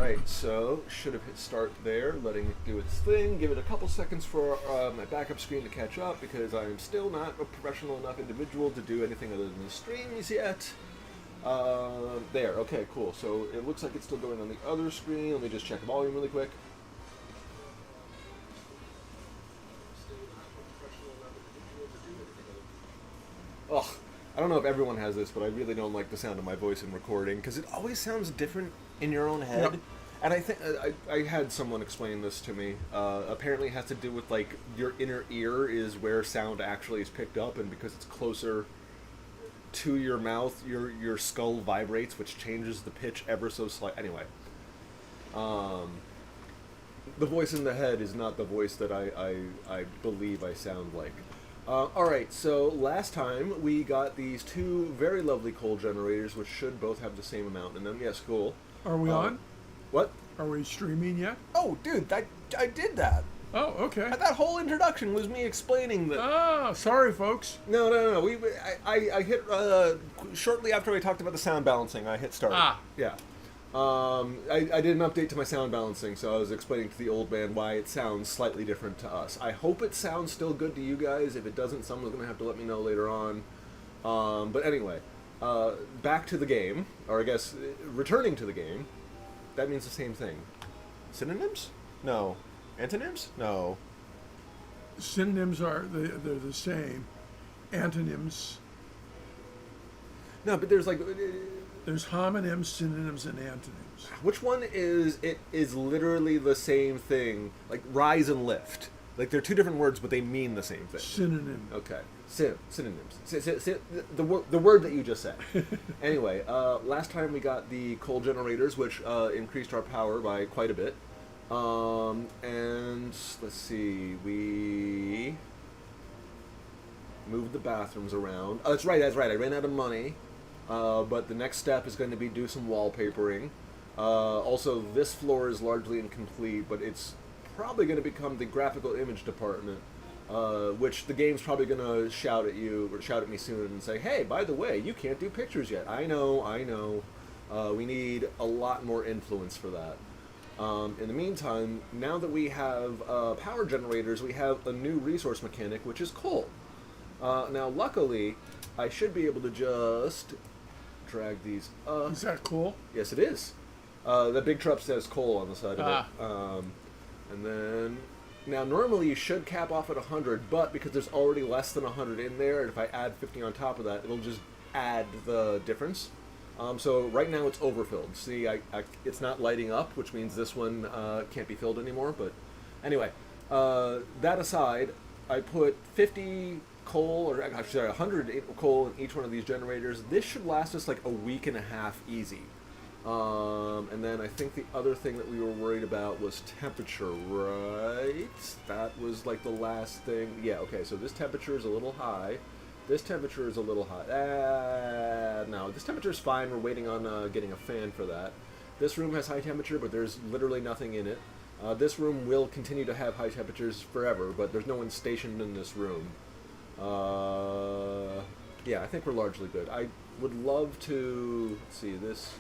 Alright, so should have hit start there, letting it do its thing. Give it a couple seconds for my backup screen to catch up because I am still not a professional enough individual to do anything other than the streams yet. There, okay, cool. So it looks like it's still going on the other screen. Let me just check volume really quick. Ugh, I don't know if everyone has this, but I really don't like the sound of my voice in recording because it always sounds different in your own head. Yep. And I think I had someone explain this to me. Apparently, it has to do with like your inner ear is where sound actually is picked up, and because it's closer to your mouth, your skull vibrates, which changes the pitch ever so slightly. Anyway, the voice in the head is not the voice that I believe I sound like. Alright, so last time we got these two very lovely coal generators, which should both have the same amount in them. Yes, cool. Are we on? What? Are we streaming yet? Oh, dude, I did that. Oh, okay. That whole introduction was me explaining that. Ah, sorry, folks. No. I hit shortly after I talked about the sound balancing. I hit start. Ah. Yeah. I did an update to my sound balancing, so I was explaining to the old man why it sounds slightly different to us. I hope it sounds still good to you guys. If it doesn't, someone's gonna have to let me know later on. But anyway, back to the game, or I guess returning to the game. That means the same thing. Synonyms? No. Antonyms? No. Synonyms they're the same. Antonyms. No, but there's like... There's homonyms, synonyms, and antonyms. Which one is... It is literally the same thing. Like rise and lift. Like they're two different words, but they mean the same thing. Synonym. Okay. Synonyms. The word that you just said. Anyway, last time we got the coal generators, which increased our power by quite a bit. And let's see, we moved the bathrooms around. Oh, that's right. I ran out of money. But the next step is going to be do some wallpapering. Also, this floor is largely incomplete, but it's probably going to become the graphical image department. Which the game's probably going to shout at you, or shout at me soon and say, hey, by the way, you can't do pictures yet. I know. We need a lot more influence for that. In the meantime, now that we have power generators, we have a new resource mechanic, which is coal. Now, luckily, I should be able to just drag these up. Is that cool? Yes, it is. The big truck says coal on the side of it. And then... Now, normally you should cap off at 100, but because there's already less than 100 in there, and if I add 50 on top of that, it'll just add the difference. So right now it's overfilled. See, it's not lighting up, which means this one can't be filled anymore. But anyway, that aside, I put 50 coal, or actually 100 coal in each one of these generators. This should last us like a week and a half easy. And then I think the other thing that we were worried about was temperature, right? That was like the last thing. Yeah, okay, so this temperature is a little high. This temperature is a little high. No, this temperature is fine. We're waiting on getting a fan for that. This room has high temperature, but there's literally nothing in it. This room will continue to have high temperatures forever, but there's no one stationed in this room. Yeah, I think we're largely good. I would love to... Let's see, this...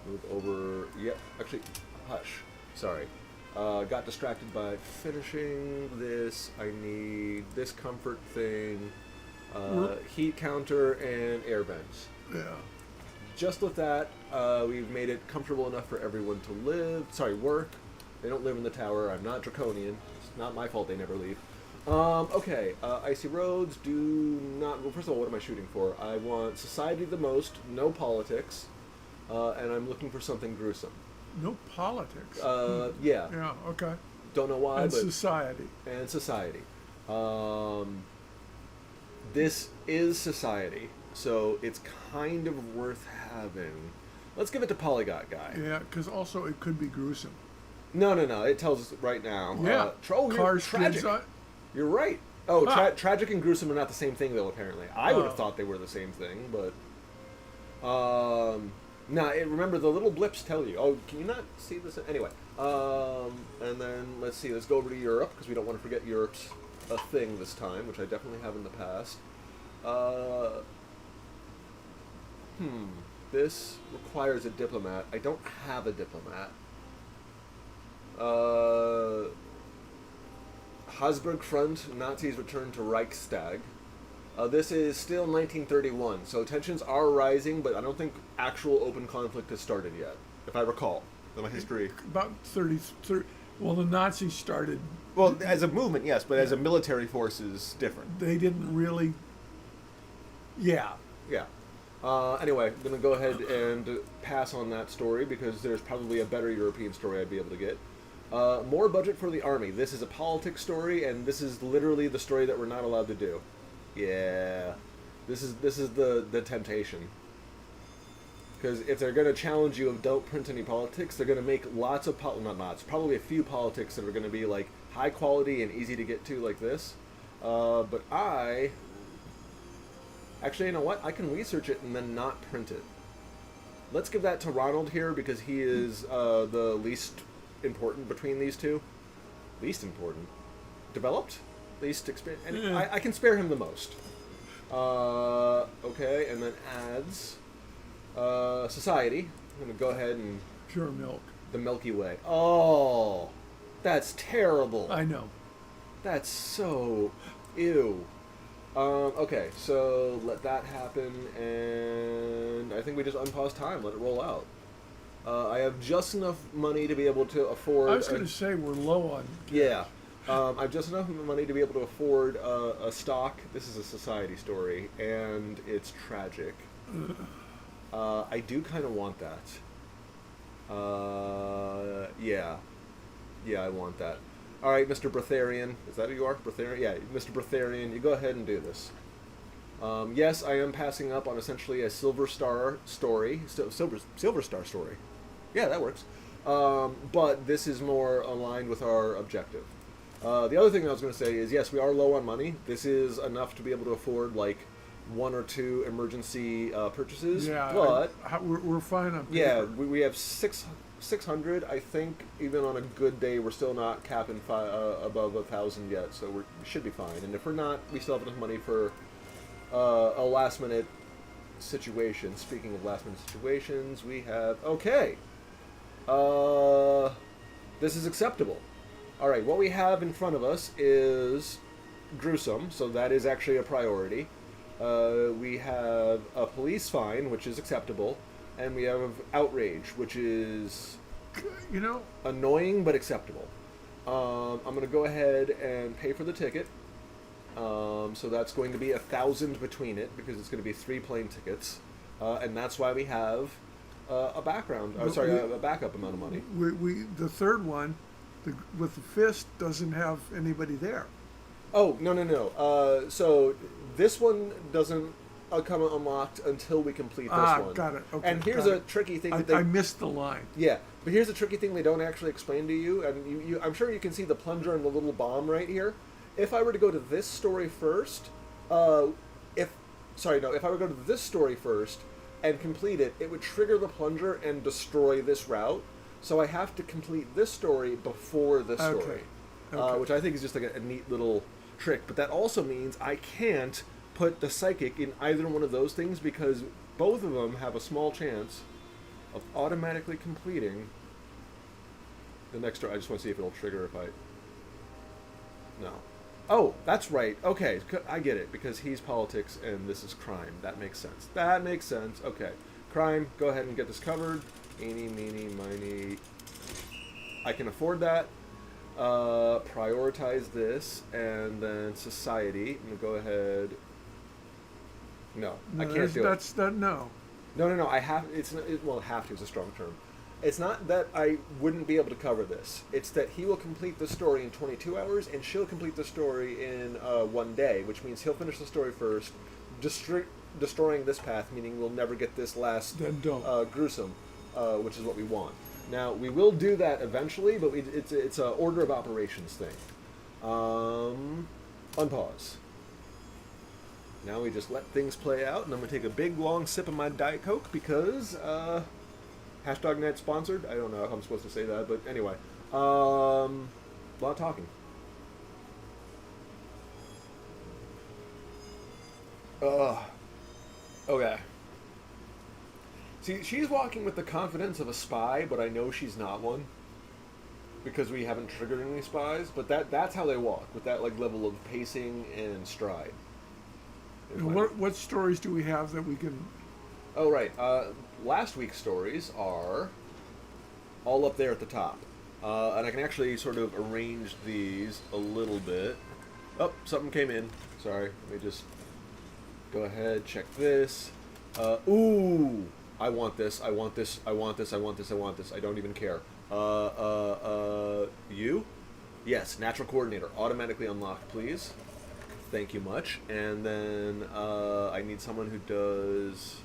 Move over... Yep, actually, hush. Sorry. Got distracted by finishing this. I need this comfort thing, heat counter, and air vents. Yeah. Just with that, we've made it comfortable enough for everyone to work. They don't live in the tower. I'm not draconian. It's not my fault they never leave. Okay, icy roads do not... Well, first of all, what am I shooting for? I want society the most, no politics. And I'm looking for something gruesome. No politics. Yeah. Yeah, okay. Don't know why, And but... society. And society. This is society, so it's kind of worth having. Let's give it to Polygot Guy. Yeah, because also it could be gruesome. No. It tells us right now. Yeah. Cars, tragic. You're right. Oh, tragic and gruesome are not the same thing, though, apparently. I would have thought they were the same thing, but... remember, the little blips tell you. Oh, can you not see this? Anyway. And then, let's see, let's go over to Europe, because we don't want to forget Europe's a thing this time, which I definitely have in the past. This requires a diplomat. I don't have a diplomat. Habsburg Front, Nazis return to Reichstag. This is still 1931, so tensions are rising, but I don't think actual open conflict has started yet, if I recall in my history. About 30. Well, the Nazis started. Well, as a movement, yes, but as a military force is different. They didn't really. Yeah. Yeah. Anyway, I'm going to go ahead and pass on that story because there's probably a better European story I'd be able to get. More budget for the army. This is a politics story, and this is literally the story that we're not allowed to do. Yeah. This is the temptation. Because if they're going to challenge you of don't print any politics, they're going to make lots of, probably a few politics that are going to be like high quality and easy to get to like this. But actually, you know what? I can research it and then not print it. Let's give that to Ronald here because he is the least important between these two. Least important. Developed? Least experience. And I can spare him the most. Okay, and then adds society. I'm going to go ahead and... Pure milk. The Milky Way. Oh, that's terrible. I know. That's so... Ew. Okay, so let that happen, and I think we just unpause time, let it roll out. I have just enough money to be able to afford... I was going to say we're low on... Yeah. I have just enough money to be able to afford a stock. This is a society story, and it's tragic. I do kind of want that. Yeah. Yeah, I want that. All right, Mr. Breatharian. Is that who you are? Breatharian? Yeah, Mr. Breatharian, you go ahead and do this. Yes, I am passing up on essentially a Silver Star story. Silver Star story. Yeah, that works. But this is more aligned with our objective. The other thing I was going to say is, yes, we are low on money. This is enough to be able to afford, like, 1 or 2 emergency purchases. Yeah, but we're fine on paper. yeah, we have 600. I think even on a good day, we're still not capping above 1,000 yet, so we should be fine. And if we're not, we still have enough money for a last-minute situation. Speaking of last-minute situations, we have... Okay. This is acceptable. All right, what we have in front of us is gruesome, so that is actually a priority. We have a police fine, which is acceptable, and we have outrage, which is, you know, annoying but acceptable. I'm going to go ahead and pay for the ticket. So that's going to be 1,000 between it because it's going to be 3 plane tickets, and that's why we have a background. A backup amount of money. The third one, with the fist, doesn't have anybody there. Oh, no. So this one doesn't come unlocked until we complete this one. Got it. Okay, and here's a tricky thing that I missed the line. Yeah, but here's a tricky thing they don't actually explain to you, and I'm sure you can see the plunger and the little bomb right here. If I were to go to this story first, if I were to go to this story first and complete it, it would trigger the plunger and destroy this route. So I have to complete this story before this story, which I think is just like a neat little trick. But that also means I can't put the psychic in either one of those things because both of them have a small chance of automatically completing the next story. I just want to see if it'll trigger if I... No. Oh, that's right. Okay, I get it, because he's politics and this is crime. That makes sense. Okay. Crime, go ahead and get this covered. Eeny, meeny, miny. I can afford that. Prioritize this, and then society. I'm gonna go ahead. No, I can't do it. No. I have. Have to is a strong term. It's not that I wouldn't be able to cover this. It's that he will complete the story in 22 hours, and she'll complete the story in 1 day, which means he'll finish the story first, destroying this path, meaning we'll never get this last gruesome, which is what we want. Now, we will do that eventually, but it's an order of operations thing. Unpause. Now we just let things play out, and I'm going to take a big, long sip of my Diet Coke because... #net sponsored. I don't know if I'm supposed to say that, but anyway. A lot of talking. Okay. See, she's walking with the confidence of a spy, but I know she's not one. because we haven't triggered any spies. But that's how they walk, with that like level of pacing and stride. And what stories do we have that we can? Oh right, last week's stories are all up there at the top, and I can actually sort of arrange these a little bit. Oh, something came in. Sorry, let me just go ahead, check this. Ooh, I want this, I want this, I want this, I want this, I want this. I don't even care. You? Yes, natural coordinator. Automatically unlocked, please. Thank you much. And then, I need someone who does...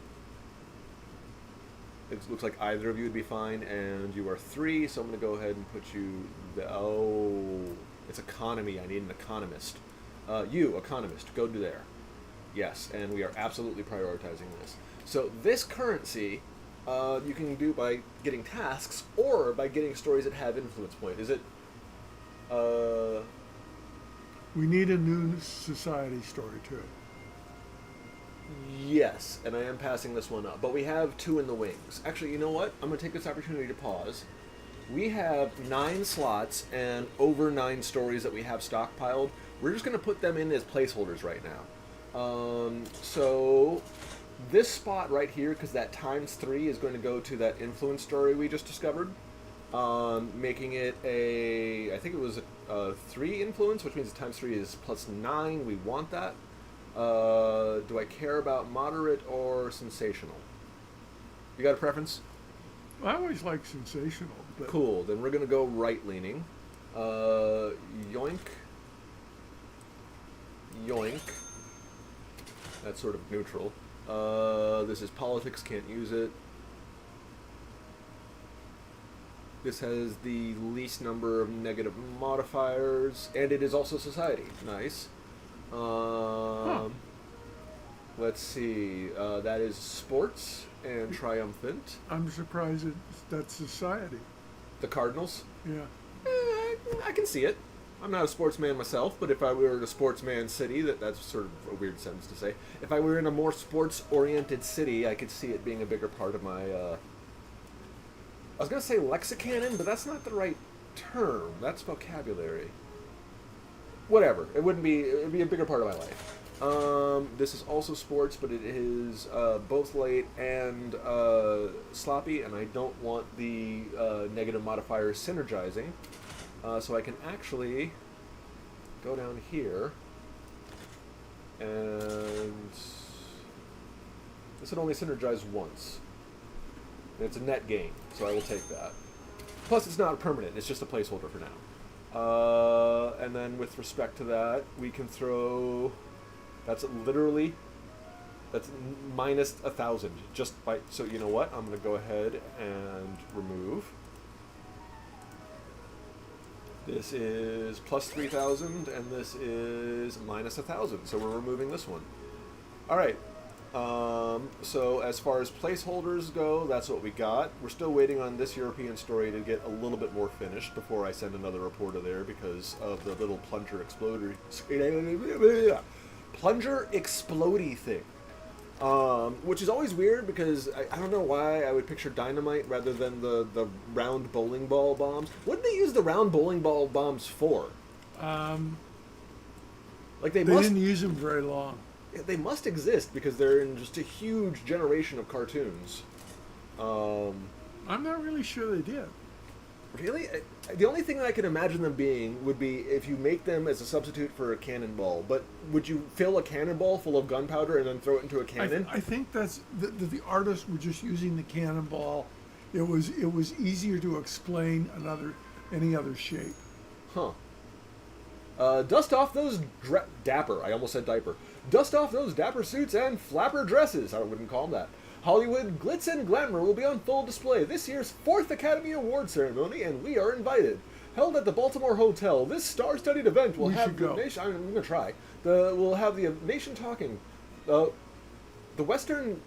It looks like either of you would be fine, and you are 3, so I'm going to go ahead and put you... Oh, it's economy. I need an economist. You, economist, go to there. Yes, and we are absolutely prioritizing this. So this currency, you can do by getting tasks, or by getting stories that have influence point. Is it... We need a new society story too. Yes, and I am passing this one up. But we have 2 in the wings. Actually, you know what? I'm going to take this opportunity to pause. We have 9 slots and over 9 stories that we have stockpiled. We're just going to put them in as placeholders right now. So this spot right here, because that ×3 is going to go to that influence story we just discovered, making it a, I think it was a 3 influence, which means ×3 is +9. We want that. Do I care about moderate or sensational? You got a preference? I always like sensational. But Cool. Then we're gonna go right-leaning. Yoink. Yoink. That's sort of neutral. This is politics. Can't use it. This has the least number of negative modifiers, and it is also society. Nice. Let's see. That is sports and triumphant. I'm surprised that's society. The Cardinals. Yeah. I can see it. I'm not a sportsman myself, but if I were in a sportsman city, that's sort of a weird sentence to say. If I were in a more sports-oriented city, I could see it being a bigger part of my. I was gonna say lexicanon, but that's not the right term. That's vocabulary. Whatever. It'd be a bigger part of my life. This is also sports, but it is both late and sloppy, and I don't want the negative modifiers synergizing. So I can actually go down here, and this would only synergize once. And it's a net gain, so I will take that. Plus, it's not permanent, it's just a placeholder for now. And then with respect to that, we can throw... That's literally... That's minus 1,000. Just by... So you know what? I'm going to go ahead and remove. This is plus 3,000, and this is minus 1,000. So we're removing this one. All right. So as far as placeholders go, that's what we got. We're still waiting on this European story to get a little bit more finished before I send another reporter there because of the little plunger explodey thing. Which is always weird because I don't know why I would picture dynamite rather than the round bowling ball bombs. What did they use the round bowling ball bombs for? Like they didn't use them very long. They must exist because they're in just a huge generation of cartoons. I'm not really sure they did. Really? The only thing that I can imagine them being would be if you make them as a substitute for a cannonball. But would you fill a cannonball full of gunpowder and then throw it into a cannon? I think that's the artists were just using the cannonball. It was easier to explain any other shape. Huh. Dust off those dapper. I almost said diaper. Dust off those dapper suits and flapper dresses. I wouldn't call them that. Hollywood glitz and glamour will be on full display this year's 4th Academy Award ceremony, and we are invited. Held at the Baltimore Hotel, this star-studded event will have the nation. I'm going to try. We'll have the nation talking. The Western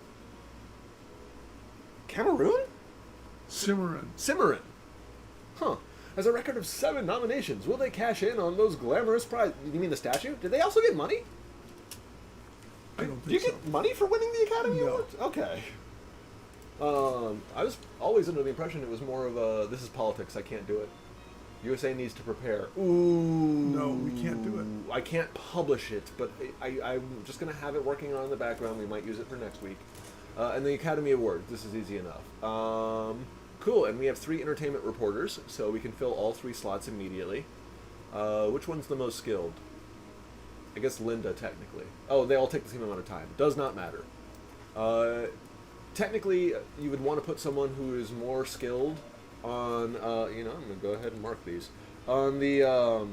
Cameroon? Cimarron. Huh. Has a record of 7 nominations. Will they cash in on those glamorous prizes? You mean the statue? Did they also get money? I don't think Do you get money for winning the Academy Awards? Okay. I was always under the impression it was more of a, this is politics, I can't do it. USA needs to prepare. Ooh. No, we can't do it. I can't publish it, but I'm just going to have it working on in the background. We might use it for next week. And the Academy Award. This is easy enough. Cool, and we have 3 entertainment reporters, so we can fill all 3 slots immediately. Which one's the most skilled? I guess Linda, technically. Oh, they all take the same amount of time. Does not matter. Technically, you would want to put someone who is more skilled on, I'm going to go ahead and mark these. On the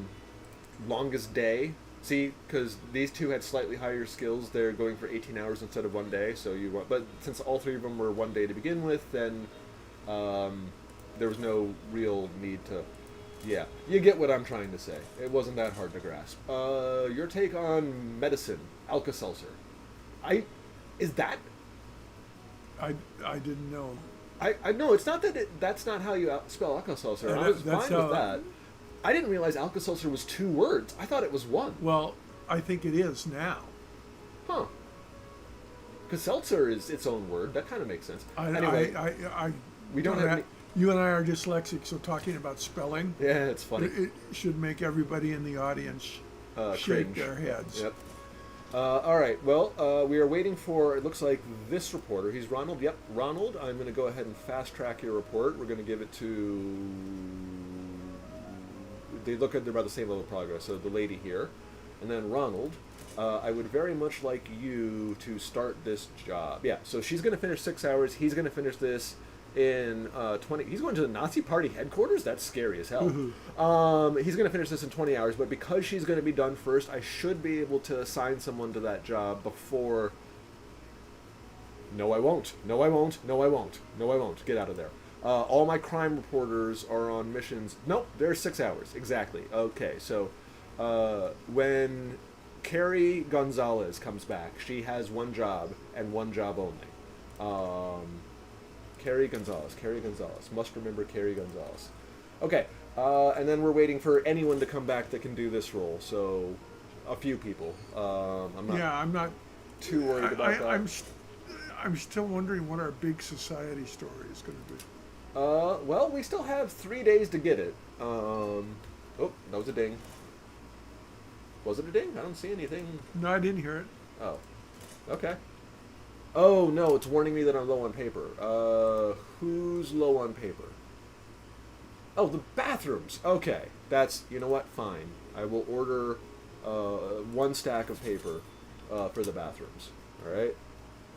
longest day. See, because these 2 had slightly higher skills, they're going for 18 hours instead of 1 day. So you want, but since all 3 of them were 1 day to begin with, then there was no real need to. Yeah, you get what I'm trying to say. It wasn't that hard to grasp. Your take on medicine, Alka-Seltzer. Is that? I didn't know. I know it's not that that's not how you spell Alka-Seltzer. I was fine with that. I didn't realize Alka-Seltzer was 2 words. I thought it was 1. Well, I think it is now. Huh. Because seltzer is its own word. That kind of makes sense. Anyway, we don't have any... You and I are dyslexic, so talking about spelling, yeah, it's funny. It should make everybody in the audience shake cringe. their heads. Yep. All right. Well, we are waiting for, it looks like this reporter. He's Ronald. Yep, Ronald. I'm going to go ahead and fast track your report. We're going to give it to... They look at they're about the same level of progress. So the lady here. And then Ronald. I would very much like you to start this job. Yeah, so she's going to finish 6 hours. He's going to finish this in 20. He's going to the Nazi Party headquarters? That's scary as hell. He's going to finish this in 20 hours, but because she's going to be done first, I should be able to assign someone to that job before... No, I won't. No, I won't. No, I won't. No, I won't. Get out of there. All my crime reporters are on missions. Nope, they're 6 hours. Exactly. Okay, so when Carrie Gonzalez comes back, she has 1 job and 1 job only. Carrie Gonzalez. Must remember Carrie Gonzalez. Okay, and then we're waiting for anyone to come back that can do this role. So, a few people. I'm not too worried about that. I'm still wondering what our big society story is going to be. Well, we still have 3 days to get it. Oh, that was a ding. Was it a ding? I don't see anything. No, I didn't hear it. Oh, okay. Oh, no, it's warning me that I'm low on paper. Who's low on paper? Oh, the bathrooms. Okay, that's, you know what, fine. I will order 1 stack of paper for the bathrooms, all right?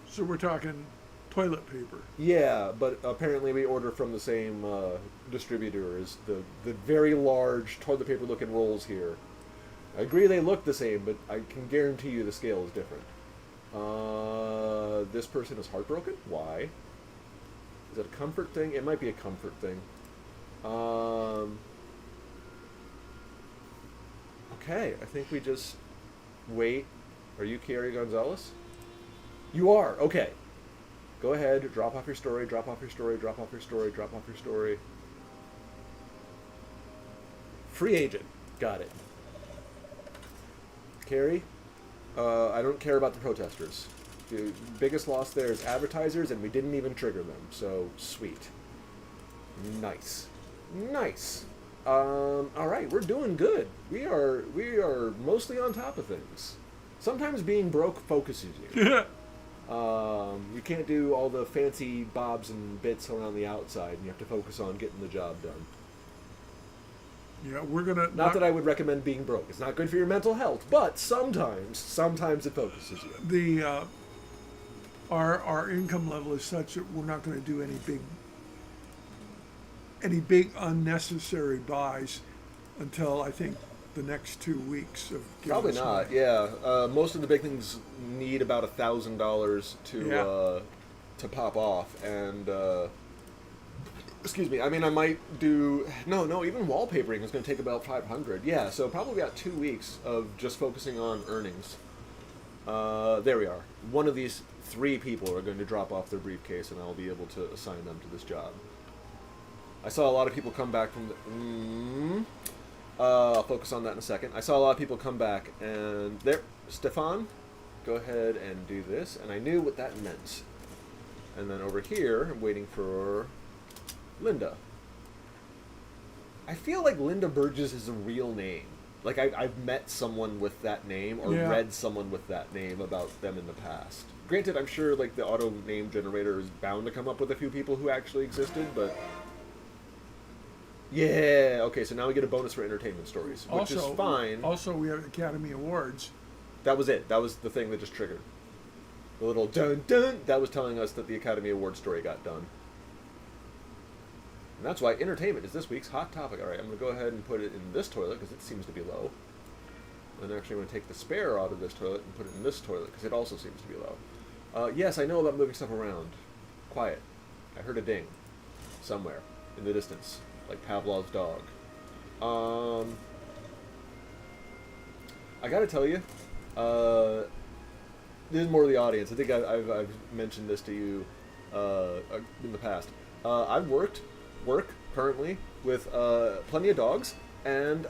So we're talking toilet paper. Yeah, but apparently we order from the same distributor as the very large toilet paper looking rolls here. I agree they look the same, but I can guarantee you the scale is different. This person is heartbroken? Why? Is it a comfort thing? It might be a comfort thing. Okay, I think we just wait. Are you Carrie Gonzalez? You are, okay. Go ahead, drop off your story, drop off your story, drop off your story, drop off your story. Free agent, got it. Carrie, I don't care about the protesters. The biggest loss there is advertisers, and we didn't even trigger them, so sweet. Nice. Nice. Alright, we're doing good. We are mostly on top of things. Sometimes being broke focuses you. You can't do all the fancy bobs and bits around the outside, and you have to focus on getting the job done. Yeah, we're gonna... Not that I would recommend being broke. It's not good for your mental health, but sometimes it focuses you. Our income level is such that we're not going to do any big unnecessary buys until I think the next 2 weeks of probably not. Money. Yeah, most of the big things need about $1,000 to pop off, and excuse me. I mean, I might do no. Even wallpapering is going to take about $500. Yeah, so probably about 2 weeks of just focusing on earnings. There we are. One of these 3 people are going to drop off their briefcase, and I'll be able to assign them to this job. I saw a lot of people come back from the... I'll focus on that in a second. I saw a lot of people come back, and there, Stefan, go ahead and do this, and I knew what that meant. And then over here, I'm waiting for Linda. I feel like Linda Burgess is a real name. Like I've met someone with that name or Yeah. read someone with that name about them in the past. Granted, I'm sure like the auto name generator is bound to come up with a few people who actually existed, but yeah. Okay, so now we get a bonus for entertainment stories, which is fine. Also, we have Academy Awards. That was it. That was the thing that just triggered the little dun dun. That was telling us that the Academy Award story got done. And that's why entertainment is this week's hot topic. All right, I'm going to go ahead and put it in this toilet because it seems to be low. And actually, I'm going to take the spare out of this toilet and put it in this toilet because it also seems to be low. Yes, I know about moving stuff around. Quiet. I heard a ding somewhere in the distance, like Pavlov's dog. I got to tell you, this is more of the audience. I think I've mentioned this to you in the past. I've work currently with plenty of dogs, and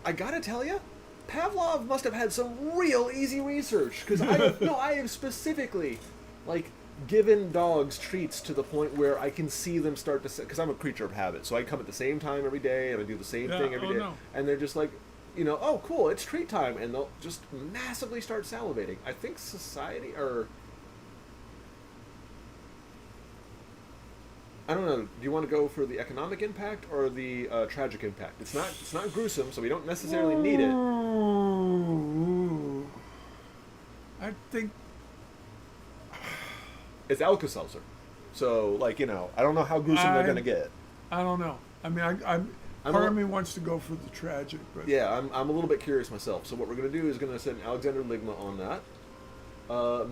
I gotta tell you, Pavlov must have had some real easy research because I have specifically like given dogs treats to the point where I can see them start to because I'm a creature of habit, so I come at the same time every day and I do the same thing every day, and they're just like, oh cool, it's treat time, and they'll just massively start salivating. I think society or I don't know. Do you want to go for the economic impact or the tragic impact? It's not gruesome, so we don't necessarily need it. I think It's Alka-Seltzer, so like I don't know how gruesome they're gonna get. I don't know. I mean, part of me wants to go for the tragic, but yeah, I'm a little bit curious myself. So what we're gonna do is gonna send Alexander Ligma on that.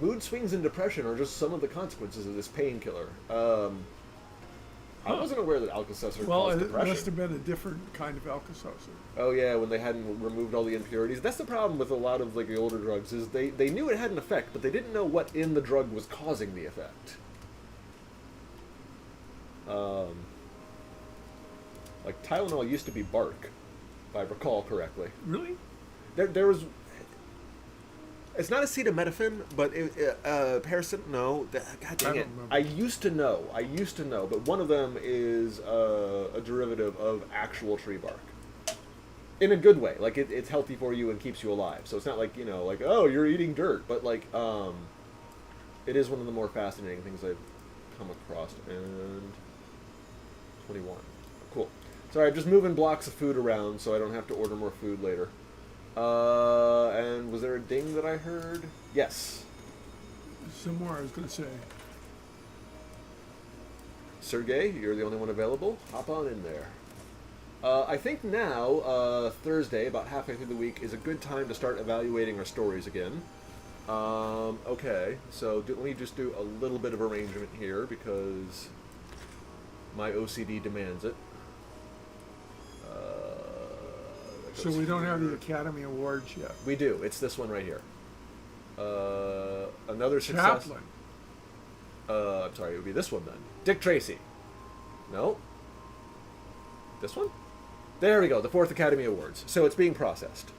Mood swings and depression are just some of the consequences of this painkiller. I wasn't aware that Alka-Seltzer caused depression. It must have been a different kind of Alka-Seltzer. Oh yeah, when they hadn't removed all the impurities. That's the problem with a lot of like the older drugs is they knew it had an effect, but they didn't know what in the drug was causing the effect. Like Tylenol used to be bark, if I recall correctly. Really? There was. It's not acetaminophen, but paracetamol. No, God dang it! I used to know, but one of them is a derivative of actual tree bark, in a good way. Like it's healthy for you and keeps you alive. So it's not like like oh you're eating dirt, but like it is one of the more fascinating things I've come across. And 21, cool. Sorry, I'm just moving blocks of food around so I don't have to order more food later. And was there a ding that I heard? Yes. Somewhere I was going to say. Sergey, you're the only one available. Hop on in there. I think now, Thursday, about halfway through the week, is a good time to start evaluating our stories again. Okay, so let me just do a little bit of arrangement here because my OCD demands it. So we don't have the Academy Awards yet. We do. It's this one right here. Another success. Chaplin. I'm sorry, it would be this one then. Dick Tracy. No. This one? There we go. The 4th Academy Awards. So it's being processed.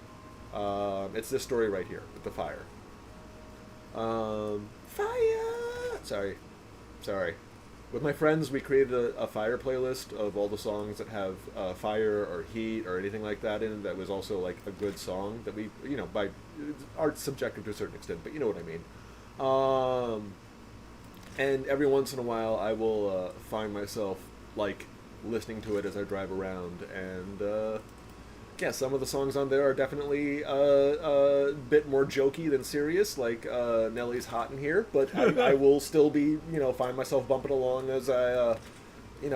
It's this story right here with the fire. Fire! Sorry. With my friends, we created a fire playlist of all the songs that have fire or heat or anything like that in it. That was also like a good song that we, by art's subjective to a certain extent, but you know what I mean. And every once in a while, I will find myself like listening to it as I drive around, and yeah, some of the songs on there are definitely a bit more jokey than serious, like Nelly's Hot in Here, but I will still be, find myself bumping along as I,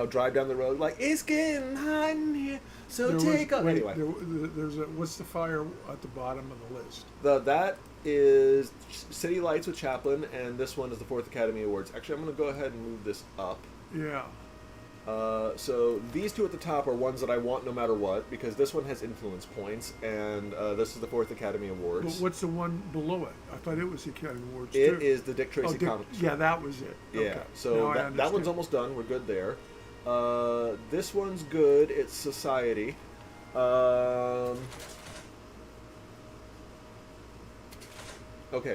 drive down the road, like, it's getting hot in here, so anyway. There's what's the fire at the bottom of the list? That is City Lights with Chaplin, and this one is the 4th Academy Awards. Actually, I'm going to go ahead and move this up. Yeah. So these two at the top are ones that I want no matter what, because this one has influence points, and this is the 4th Academy Awards. But what's the one below it? I thought it was the Academy Awards, too. It is the Dick Tracy comics. Yeah, that was it. Yeah, okay. so that one's almost done. We're good there. This one's good. It's Society. Okay,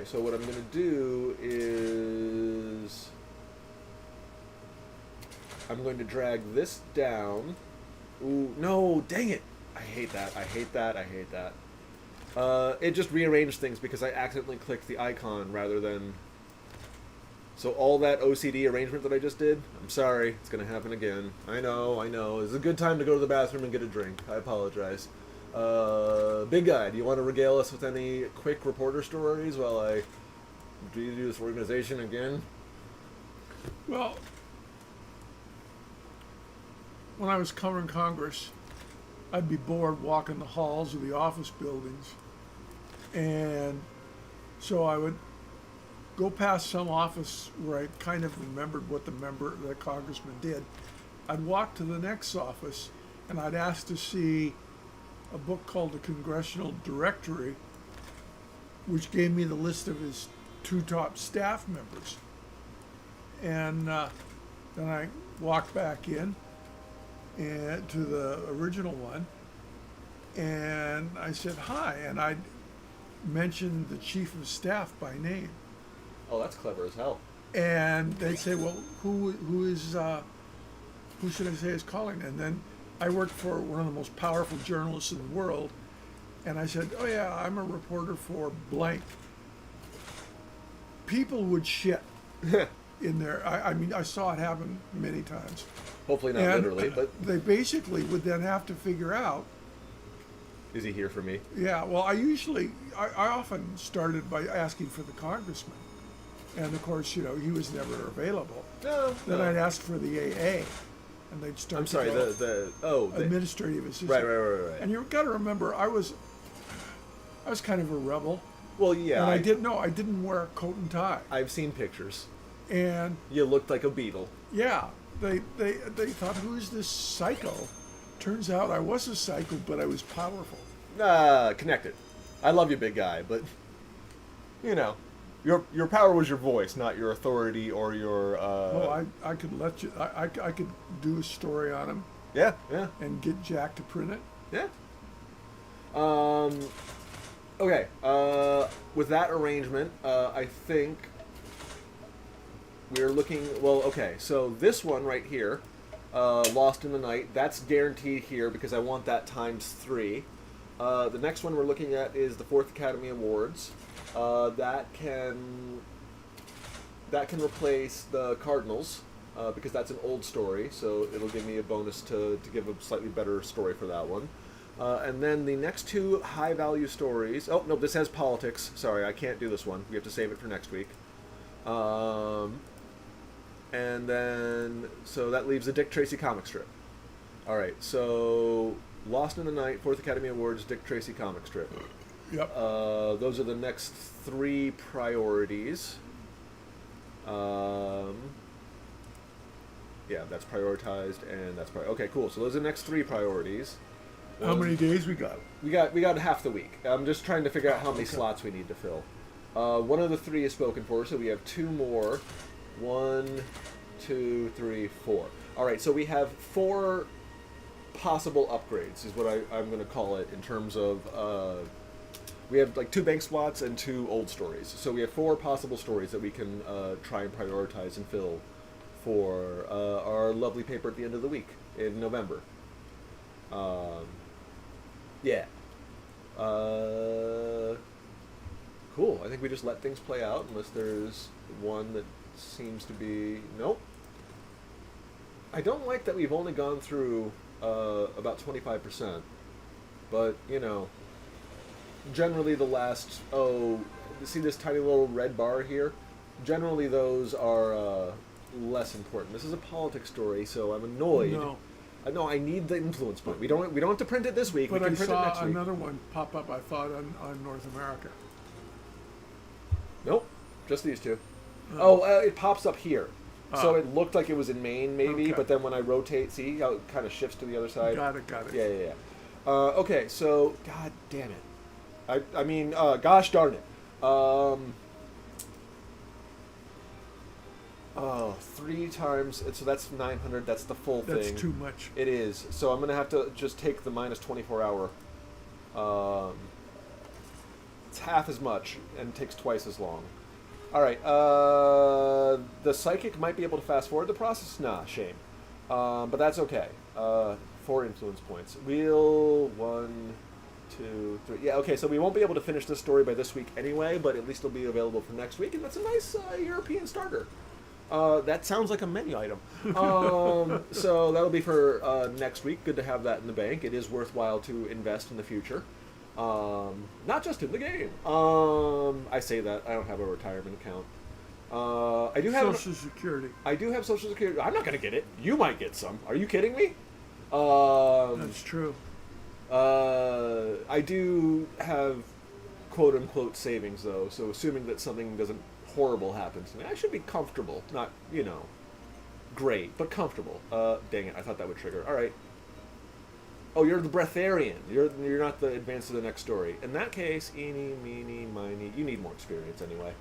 so what I'm going to do is I'm going to drag this down Ooh, no, dang it. I hate that. I hate that. I hate that. It just rearranged things because I accidentally clicked the icon rather than... So all that OCD arrangement that I just did, I'm sorry, it's going to happen again. I know. It's a good time to go to the bathroom and get a drink. I apologize. Big guy, do you want to regale us with any quick reporter stories while I do this organization again? Well, when I was covering Congress, I'd be bored walking the halls of the office buildings. And so I would go past some office where I kind of remembered what the congressman did. I'd walk to the next office and I'd ask to see a book called the Congressional Directory, which gave me the list of his two top staff members. And then I walked back in and to the original one, and I said hi, and I mentioned the chief of staff by name. Oh, that's clever as hell. And they'd say, well, who should I say is calling? And then I worked for one of the most powerful journalists in the world, and I said, oh yeah, I'm a reporter for blank. People would shit in there. I mean, I saw it happen many times. Hopefully not And literally, but they basically would then have to figure out, is he here for me? yeah, well, I often started by asking for the congressman. And of course, he was never available. No. Then I'd ask for the AA, and they'd start. I'm sorry, to go, the administrative assistant. Right. And you've got to remember, I was kind of a rebel, Well, yeah. and I didn't wear a coat and tie. I've seen pictures. And You looked like a beetle. yeah, they thought, who is this psycho? Turns out I was a psycho, but I was powerful. Connected. I love you, big guy, but your power was your voice, not your authority or your. Well, I could let you. I could do a story on him Yeah. and get Jack to print it. Yeah. Okay. With that arrangement, I think we're looking. Well, okay. So this one right here, Lost in the Night, that's guaranteed here because I want that times 3. The next one we're looking at is the 4th Academy Awards. That can replace the Cardinals because that's an old story, so it'll give me a bonus to give a slightly better story for that one. And then the next 2 high-value stories... Oh, no, this has politics. Sorry, I can't do this one. We have to save it for next week. And then... So that leaves the Dick Tracy comic strip. Alright, so... Lost in the Night, 4th Academy Awards, Dick Tracy comic strip. Yep. Those are the next 3 priorities. Yeah, that's prioritized, and that's okay. Cool. So those are the next 3 priorities. How many days we got? We got half the week. I'm just trying to figure out how many slots we need to fill. One of the 3 is spoken for, so we have 2 more. 1, 2, 3, 4. All right. So we have 4 possible upgrades, is what I'm going to call it in terms of. We have like 2 bank slots and 2 old stories. So we have 4 possible stories that we can try and prioritize and fill for our lovely paper at the end of the week in November. Yeah. Cool. I think we just let things play out unless there's one that seems to be... Nope. I don't like that we've only gone through about 25%. But, generally the last... Oh, see this tiny little red bar here? Generally those are less important. This is a politics story, so I'm annoyed. No, I need the influence point. We don't have to print it this week. But we can I print it next saw week. another one pop up, I thought, on North America. Nope, just these 2. It pops up here. So it looked like it was in Maine, maybe, Okay. but then when I rotate, see how it kind of shifts to the other side? Got it. Yeah. Okay, so, god damn it. I mean, gosh darn it. 3 times, so that's 900, that's the full thing. That's too much. It is. So I'm going to have to just take the minus 24 hour. It's half as much and takes twice as long. Alright, the psychic might be able to fast forward the process. Nah, shame. But that's okay. 4 influence points. Wheel 1, 2, 3. Yeah, okay, so we won't be able to finish this story by this week anyway, but at least it'll be available for next week, and that's a nice European starter. That sounds like a menu item. So that'll be for next week. Good to have that in the bank. It is worthwhile to invest in the future. Not just in the game. I say that. I don't have a retirement account. I do have Social Security. I do have Social Security. I'm not going to get it. You might get some. Are you kidding me? That's true. I do have quote-unquote savings, though, so assuming that something doesn't horrible happen to me, I should be comfortable. Not, great, but comfortable. Dang it, I thought that would trigger. All right. Oh, you're the Breatharian. You're not the advance to the next story. In that case, eeny, meeny, miny. You need more experience anyway.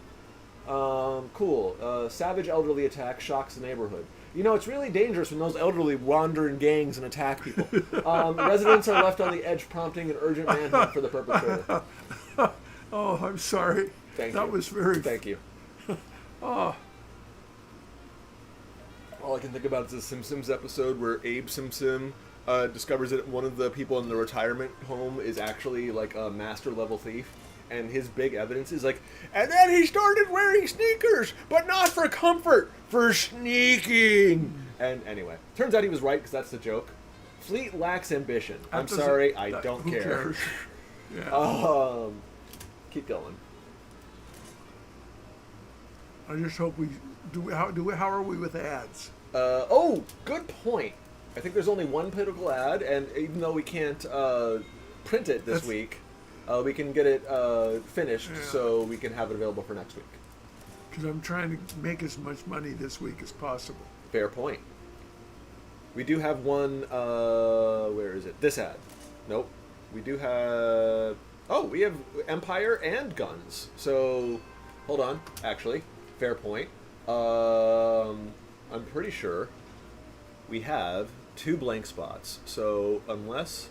Cool. Savage elderly attack shocks the neighborhood. It's really dangerous when those elderly wander in gangs and attack people. Residents are left on the edge, prompting an urgent manhunt for the perpetrator. Oh, I'm sorry. Thank that you. was very... Thank you. Oh, All I can think about is the Simpsons episode where Abe Simpson discovers that one of the people in the retirement home is actually like a master level thief. And his big evidence is like, and then he started wearing sneakers, but not for comfort, for sneaking. And anyway, turns out he was right, because that's the joke. Fleet lacks ambition. I'm sorry, I don't who care. cares? Yeah. Keep going. I just hope we do. How are we with ads? Good point. I think there's only one political ad, and even though we can't print it this week, we can get it finished so we can have it available for next week. Because I'm trying to make as much money this week as possible. Fair point. We do have one, where is it? This ad. Nope. We do have... Oh, we have Empire and guns. So, hold on. Actually, fair point. I'm pretty sure we have 2 blank spots. So, unless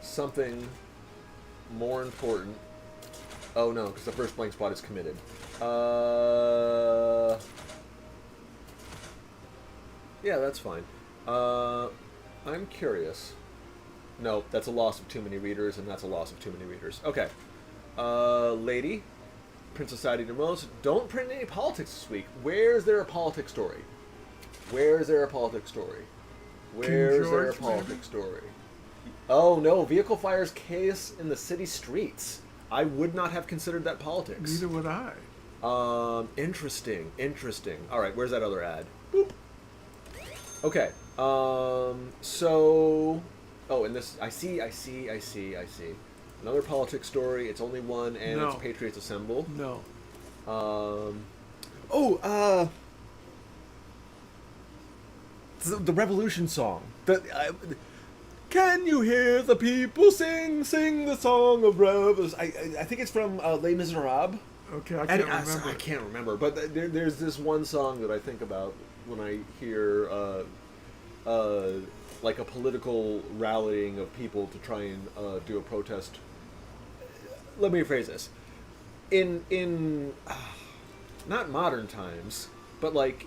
something more important... Oh, no, because the first blank spot is committed. Yeah, that's fine. I'm curious. No, that's a loss of too many readers, and that's a loss of too many readers. Okay. Lady, Princess Sadie DeMose, don't print any politics this week. Where's there a politics story? Where's there a politics story? Where's there a politics story? Oh, no, vehicle fires chaos in the city streets. I would not have considered that politics. Neither would I. Interesting. All right, where's that other ad? Boop. Okay. So... Oh, and this... I see. Another politics story. It's only one, and it's Patriots Assemble. No. The Revolution song. Can you hear the people sing the song of Revolution? I think it's from Les Miserables. Okay, I can't remember. I can't remember, but there's this one song that I think about when I hear like a political rallying of people to try and do a protest. Let me rephrase this. In not modern times, but like,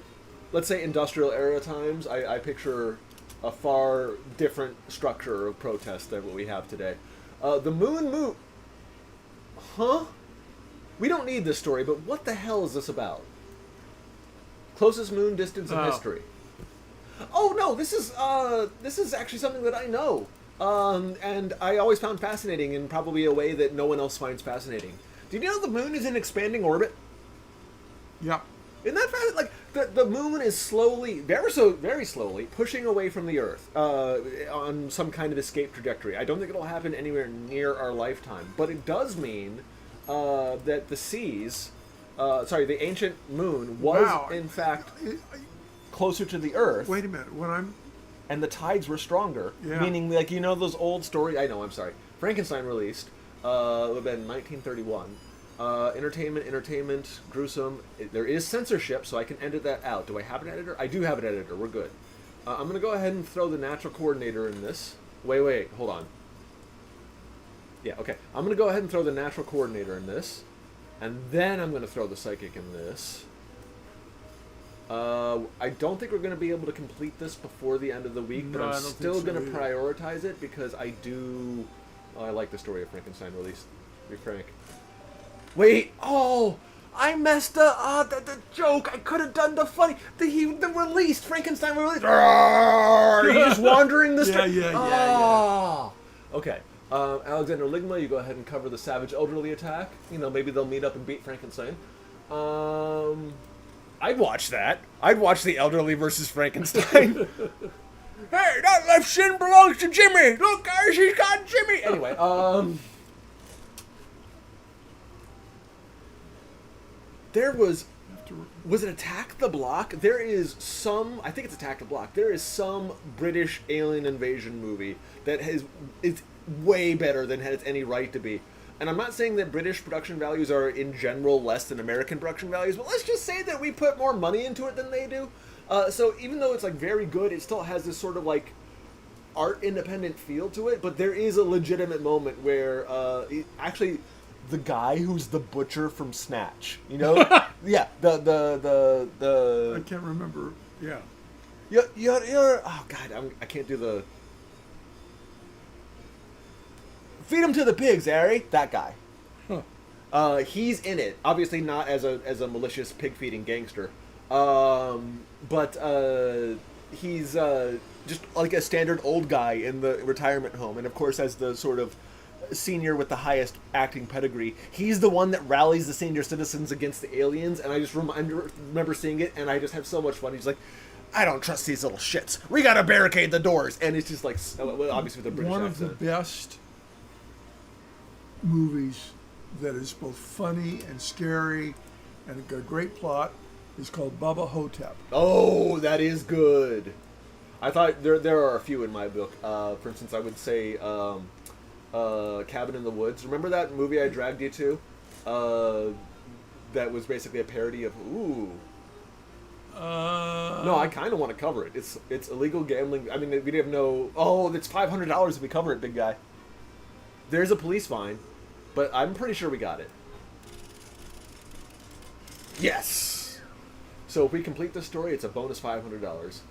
let's say industrial era times, I picture a far different structure of protest than what we have today. The moon... Huh? We don't need this story, but what the hell is this about? Closest moon distance in history. Oh no, this is actually something that I know, and I always found fascinating in probably a way that no one else finds fascinating. Do you know the moon is in expanding orbit? Yeah. Isn't that fascinating? Like the moon is slowly, very slowly, pushing away from the Earth on some kind of escape trajectory. I don't think it'll happen anywhere near our lifetime, but it does mean that the seas, the ancient moon was in fact closer to the Earth. Wait a minute, and the tides were stronger, meaning like those old stories. I know, I'm sorry. Frankenstein released, it would have been 1931. Entertainment, gruesome. There is censorship, so I can edit that out. Do I have an editor? I do have an editor. We're good. I'm going to go ahead and throw the natural coordinator in this. Wait, hold on. Yeah, okay. I'm going to go ahead and throw the natural coordinator in this, and then I'm going to throw the psychic in this. I don't think we're going to be able to complete this before the end of the week, but No, I'm I don't still think so going to either. prioritize it because I do. I like the story of Frankenstein released. To be frank. Wait! Oh! I messed up! The joke! I could have done the funny. The released! Frankenstein released! Are you just wandering the street? Yeah. Okay. Alexander Ligma, you go ahead and cover the savage elderly attack. You know, maybe they'll meet up and beat Frankenstein. I'd watch that. I'd watch the elderly versus Frankenstein. Hey, that left shin belongs to Jimmy! Look, guys, he's got Jimmy! Anyway, there was it Attack the Block? There is some, I think it's Attack the Block. There is some British alien invasion movie that it's way better than has any right to be. And I'm not saying that British production values are in general less than American production values, but let's just say that we put more money into it than they do. So even though it's like very good, it still has this sort of like art independent feel to it. But there is a legitimate moment where actually the guy who's the butcher from Snatch, you know, yeah, the I can't remember. Yeah. you're oh god, I can't do the feed him to the pigs, Harry. That guy. He's in it. Obviously not as a malicious pig feeding gangster, but he's just like a standard old guy in the retirement home, and of course as the sort of senior with the highest acting pedigree, he's the one that rallies the senior citizens against the aliens. And I just remember seeing it, and I just have so much fun. He's like, I don't trust these little shits. We gotta barricade the doors, and it's just like obviously with the British One accent. of the best movies that is both funny and scary and a great plot is called Bubba Hotep. Oh, that is good. I thought there are a few in my book. For instance, I would say Cabin in the Woods. Remember that movie I dragged you to? That was basically a parody of Ooh. No, I kind of want to cover it. It's illegal gambling. I mean, we have no. Oh, it's $500 if we cover it, big guy. There's a police fine, but I'm pretty sure we got it. Yes. So if we complete the story, it's a bonus $500.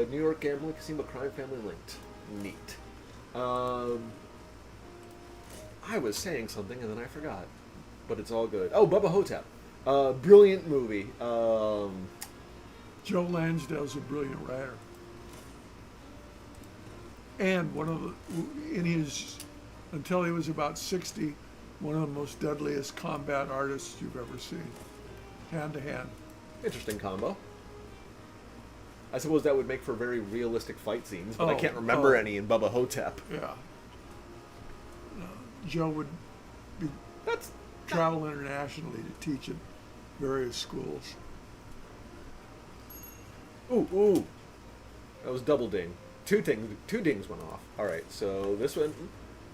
New York gambling casino crime family linked. Neat. I was saying something and then I forgot, but it's all good. Oh, Bubba Hotep. Brilliant movie. Joe Lansdale's a brilliant writer. And until he was about 60, one of the most deadliest combat artists you've ever seen. Hand to hand. Interesting combo. I suppose that would make for very realistic fight scenes, but I can't remember any in Bubba Hotep. Yeah. Joe would travel internationally to teach at various schools. Ooh. That was double ding. Two dings went off. All right, so this one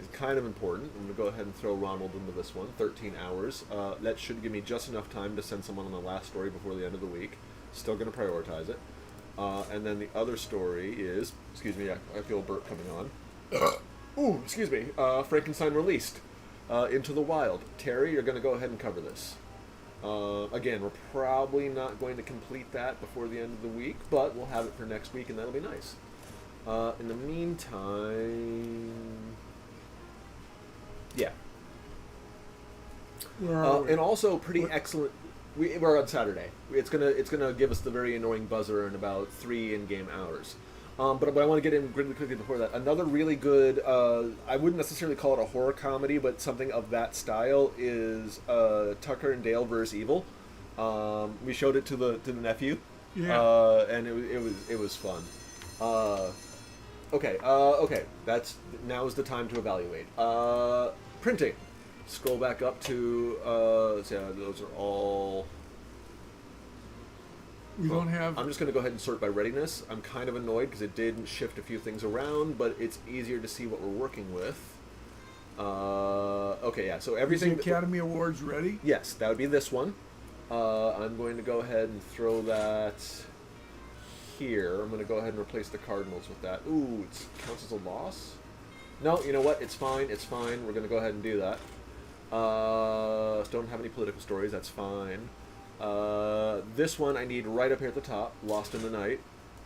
is kind of important. I'm going to go ahead and throw Ronald into this one. 13 hours. That should give me just enough time to send someone on the last story before the end of the week. Still going to prioritize it. And then the other story is... Excuse me, I feel a burp coming on. Ooh, excuse me. Frankenstein released. Into the Wild. Terry, you're going to go ahead and cover this. Again, we're probably not going to complete that before the end of the week, but we'll have it for next week, and that'll be nice. In the meantime... Yeah. And also pretty excellent... We're on Saturday. It's gonna give us the very annoying buzzer in about 3 in-game hours. But I want to get in really quickly before that. Another really good, I wouldn't necessarily call it a horror comedy, but something of that style is Tucker and Dale vs. Evil. We showed it to the nephew, and it was fun. Okay. Now is the time to evaluate. Printing. Scroll back up to. Those are all. We don't have... I'm just going to go ahead and sort by readiness. I'm kind of annoyed because it did shift a few things around, but it's easier to see what we're working with. Okay, yeah, so everything... Is the Academy Awards ready? Yes, that would be this one. I'm going to go ahead and throw that here. I'm going to go ahead and replace the Cardinals with that. Ooh, it counts as a loss? No, you know what? It's fine. We're going to go ahead and do that. Don't have any political stories. That's fine. This one I need right up here at the top. Lost in the Night.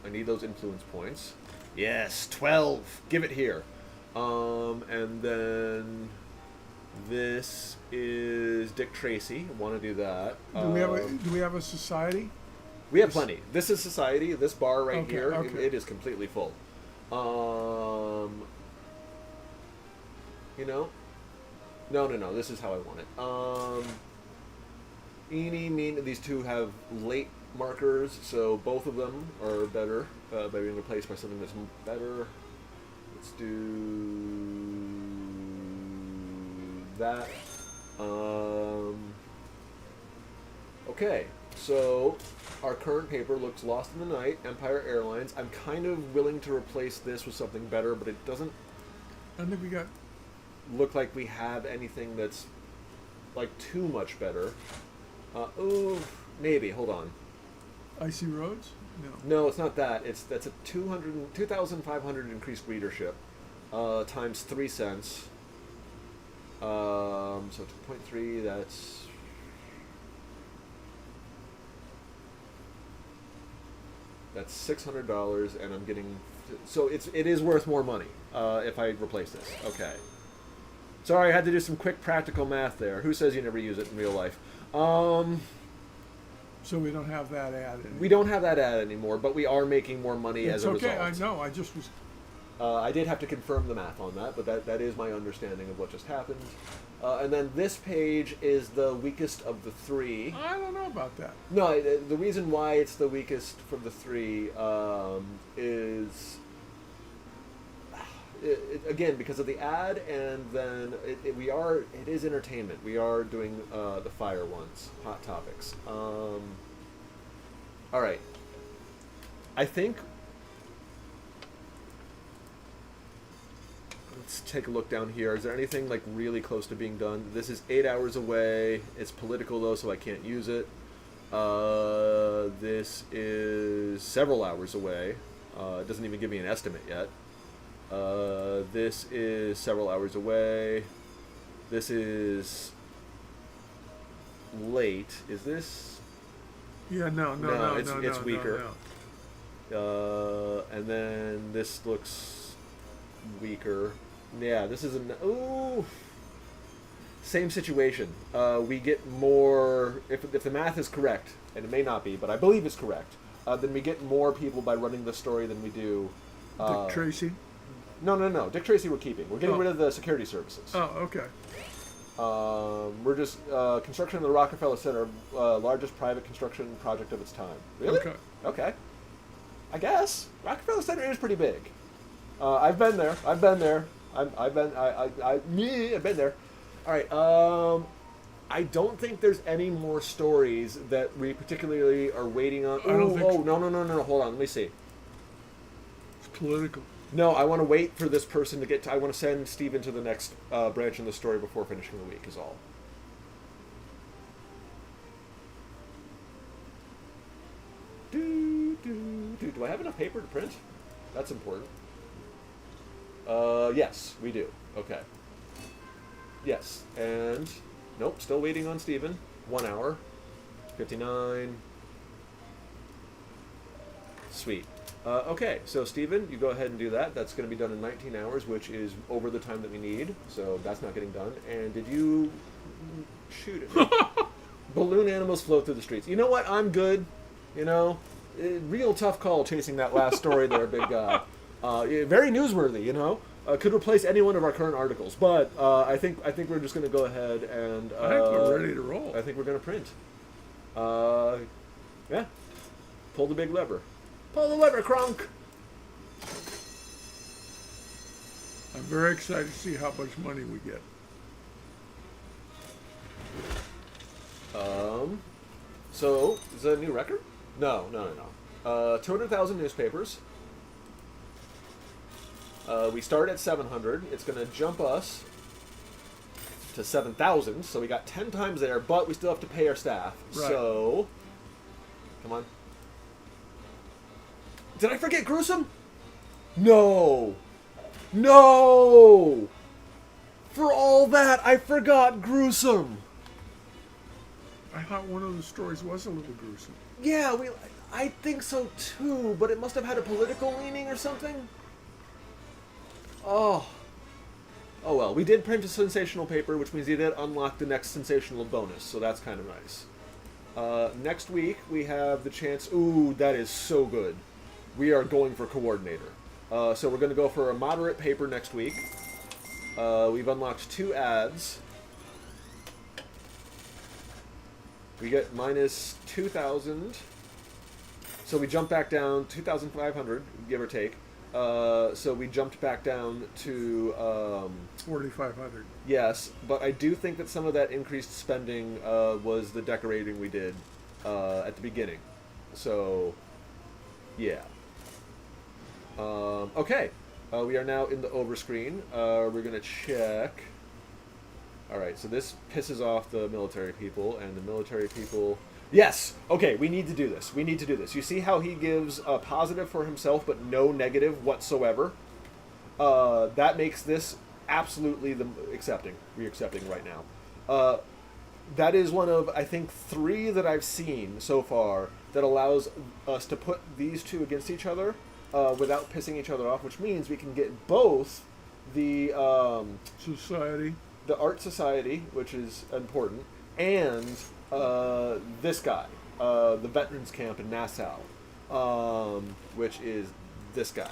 I need those influence points. Yes, 12. Give it here. And then this is Dick Tracy. I want to do that. Do we have a society? We have plenty. This is Society. This bar right here, okay. it is completely full. You know? No. This is how I want it. Eeny, mean. These two have late markers, so both of them are better by being replaced by something that's better. Let's do that. Okay, so our current paper looks Lost in the Night, Empire Airlines. I'm kind of willing to replace this with something better, but it doesn't I think we got. look like we have anything that's like too much better. Oh, maybe. Hold on. Icy Roads? No. No, it's not that. That's a 2,500 increased readership times 3 cents. So 2.3. That's $600, and I'm getting. So it is worth more money if I replace this. Okay. Sorry, I had to do some quick practical math there. Who says you never use it in real life? So we don't have that ad anymore. We don't have that ad anymore, but we are making more money as a result. It's okay, I know. I just was. I did have to confirm the math on that, but that is my understanding of what just happened. And then this page is the weakest of the three. I don't know about that. No, the reason why it's the weakest from the three is... again, because of the ad, and then it is entertainment. We are doing the fire ones, hot topics. All right. I think... Let's take a look down here. Is there anything like really close to being done? This is 8 hours away. It's political though, so I can't use it. This is several hours away. It doesn't even give me an estimate yet. This is several hours away. This is late. Is this? Yeah, no, it's weaker. No. And then this looks weaker. Yeah, this is ooh. Same situation. We get more if the math is correct, and it may not be, but I believe it's correct. Then we get more people by running the story than we do. Dick Tracy? No. Dick Tracy we're keeping. We're getting rid of the security services. Oh, okay. We're just construction of the Rockefeller Center, largest private construction project of its time. Really? Okay. I guess Rockefeller Center is pretty big. I've been there. I've been there. I've been there. All right. I don't think there's any more stories that we particularly are waiting on. I don't think so. No. Hold on. Let me see. It's political. No, I want to wait for this person to get to... I want to send Steven to the next branch in the story before finishing the week, is all. Do I have enough paper to print? That's important. Yes, we do. Okay. Yes, and... Nope, still waiting on Steven. 1 hour. 59. Sweet. Okay, so Steven, you go ahead and do that. That's going to be done in 19 hours, which is over the time that we need. So that's not getting done. And did you shoot it? Balloon animals float through the streets. You know what? I'm good. You know, real tough call chasing that last story there, big guy. Very newsworthy. You know, could replace any one of our current articles. But I think we're just going to go ahead and. I think we're ready to roll. I think we're going to print. Yeah. Pull the big lever. Pull the lever, Kronk! I'm very excited to see how much money we get. So, is that a new record? No. 200,000 newspapers. We start at 700. It's going to jump us to 7,000, so we got 10 times there, but we still have to pay our staff. Right. So, come on. Did I forget Gruesome? No! For all that, I forgot Gruesome! I thought one of the stories was a little gruesome. Yeah, I think so too, but it must have had a political leaning or something. Oh. Oh well, we did print a sensational paper, which means we did unlock the next sensational bonus, so that's kind of nice. Next week, we have the chance... Ooh, that is so good. We are going for coordinator. So we're going to go for a moderate paper next week. We've unlocked 2 ads. We get minus 2,000. So we jump back down 2,500, give or take. So we jumped back down to... 4,500. Yes, but I do think that some of that increased spending was the decorating we did at the beginning. So, yeah. Okay. We are now in the overscreen. We're going to check... Alright, so this pisses off the military people, and the military people... Yes! Okay, we need to do this. We need to do this. You see how he gives a positive for himself, but no negative whatsoever? That makes this absolutely re-accepting right now. That is one of, I think, 3 that I've seen so far that allows us to put these 2 against each other without pissing each other off, which means we can get both the... Society. The Art Society, which is important, and this guy, the Veterans Camp in Nassau, which is this guy.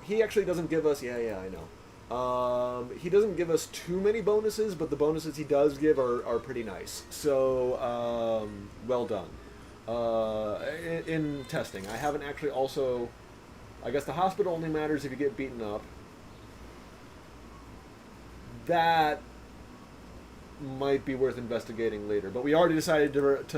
He actually doesn't give us... Yeah, I know. He doesn't give us too many bonuses, but the bonuses he does give are pretty nice. So, well done. In testing. I haven't actually also... I guess the hospital only matters if you get beaten up. That might be worth investigating later, but we already decided to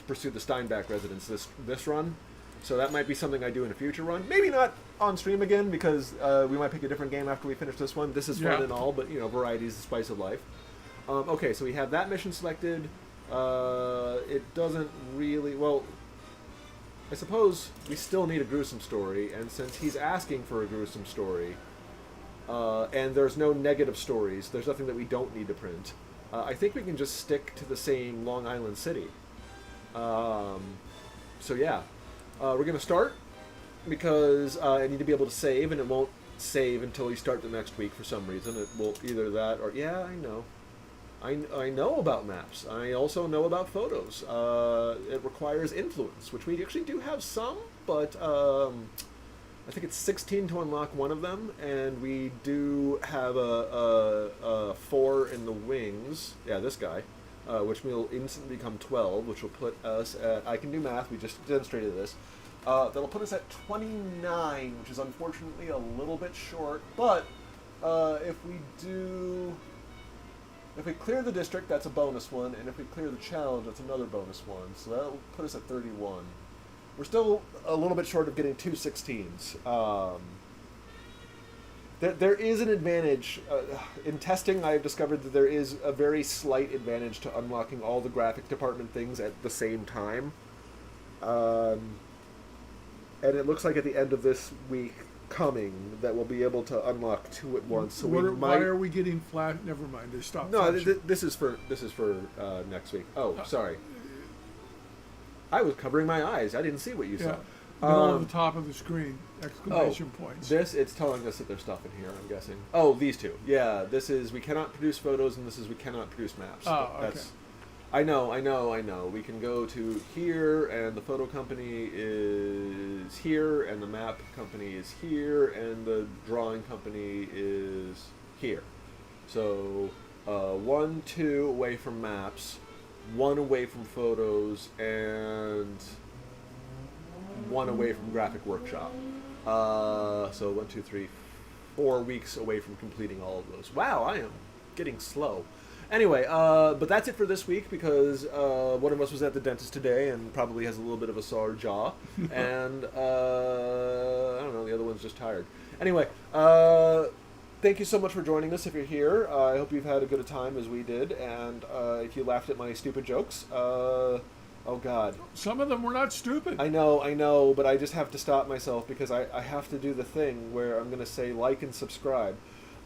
pursue the Steinbach residence this run, so that might be something I do in a future run. Maybe not on stream again, because we might pick a different game after we finish this one. This is fun and all, but variety is the spice of life. Okay, so we have that mission selected. It doesn't really... Well, I suppose we still need a gruesome story, and since he's asking for a gruesome story... and there's no negative stories. There's nothing that we don't need to print. I think we can just stick to the same Long Island City. So yeah. We're going to start because I need to be able to save, and it won't save until you start the next week for some reason. It will either that or... Yeah, I know. I know about maps. I also know about photos. It requires influence, which we actually do have some, but... I think it's 16 to unlock one of them, and we do have a 4 in the wings. Yeah, this guy, which will instantly become 12, which will put us at... I can do math, we just demonstrated this. That'll put us at 29, which is unfortunately a little bit short, but if we clear the district, that's a bonus one, and if we clear the challenge, that's another bonus one, so that'll put us at 31. We're still a little bit short of getting 2 16s. There is an advantage. In testing, I have discovered that there is a very slight advantage to unlocking all the graphic department things at the same time. And it looks like at the end of this week coming that we'll be able to unlock 2 at once. So why are we getting flat? Never mind, they stopped. No, this is for next week. Oh, sorry. I was covering my eyes. I didn't see what you saw. Middle of the top of the screen, exclamation points. It's telling us that there's stuff in here, I'm guessing. Oh, these 2. Yeah, this is we cannot produce photos, and this is we cannot produce maps. Oh, okay. I know. We can go to here, and the photo company is here, and the map company is here, and the drawing company is here. So, 1, 2 away from maps. 1 away from photos, and 1 away from graphic workshop. So 1, 2, 3, 4 weeks away from completing all of those. Wow, I am getting slow. Anyway, but that's it for this week because one of us was at the dentist today and probably has a little bit of a sore jaw, and I don't know, the other one's just tired. Anyway, thank you so much for joining us if you're here. I hope you've had as good a time as we did, and if you laughed at my stupid jokes, oh God. Some of them were not stupid. I know, but I just have to stop myself because I have to do the thing where I'm going to say like and subscribe.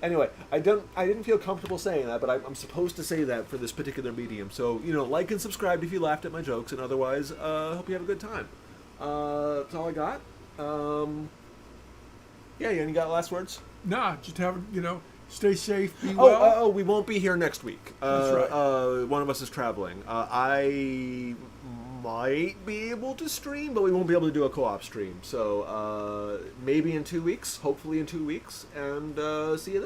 Anyway, I didn't feel comfortable saying that, but I'm supposed to say that for this particular medium. So, like and subscribe if you laughed at my jokes, and otherwise, hope you have a good time. That's all I got. Yeah, you any got last words? Nah, just have, stay safe, be well. Oh, we won't be here next week. That's right. One of us is traveling. I might be able to stream, but we won't be able to do a co-op stream. So maybe in 2 weeks, hopefully in 2 weeks, and see you then.